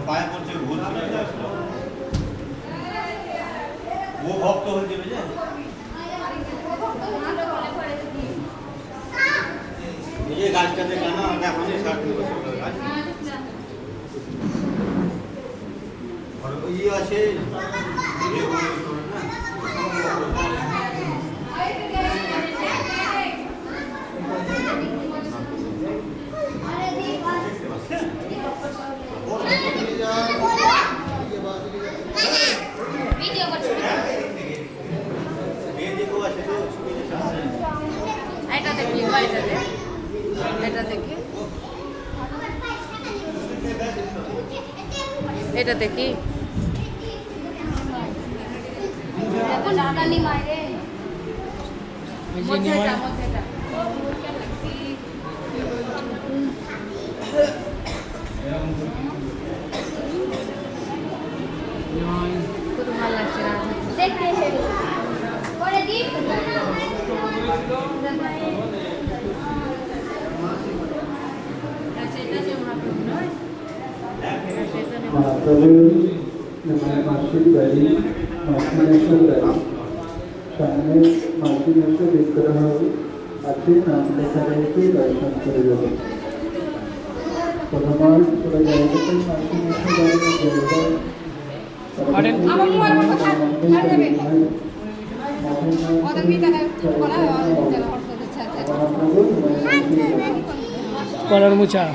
পায়ে পড়ছে ভুল ও ভক্ত হয়ে যাবে যে ये गाछ का देखना ना अपने 60 বছর গাছ और ये আছে ये होय না ভিডিও করছি ये देखो আছে তো এটা দেখি এটা দেখি এটা দেখি দেখো দাদা নি মারে মধ্যেটা খুব ভালো লাগছে দেখতে করে দি महाप्रभु मासिक बैरी मासिनेश्वर बैरी सामने मासिनेश्वर विग्रह अच्छे नाम लेखा के दर्शन कर प्रथमार पूरा जाएगा तो मासिनेश्वर बैरी में कलर मुछा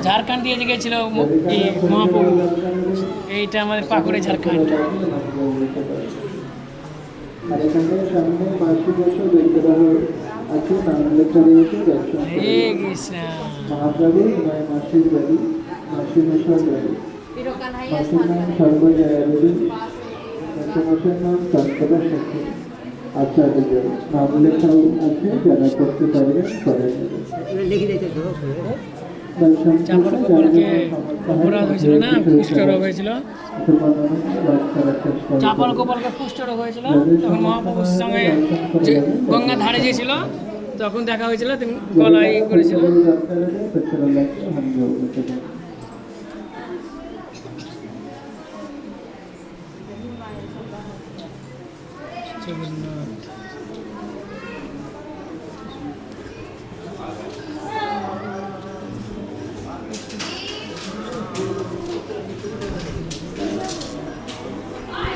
झारखंड দিয়ে গিয়েছিল মহাপ্রভু এইটা আমাদের পাকুড়ে ঝাড়খণ্ড महाप्रभु मासिक बैरी मासिनेश्वर बैरी सर्वजयादेवी नाम संपदा शक्ति आचार्य नाम लेखाও আছে যারা করতে পারবেন করেন চাপল গোপালকে অপরাধ হয়েছিল না কুষ্ঠরোগ হয়েছিল চাপল গোপালকে কুষ্ঠরোগ হয়েছিল তখন মহাপ্রভুর সঙ্গে গঙ্গা ধারে গিয়েছিল তখন দেখা হয়েছিল তিনি গলায় করেছিল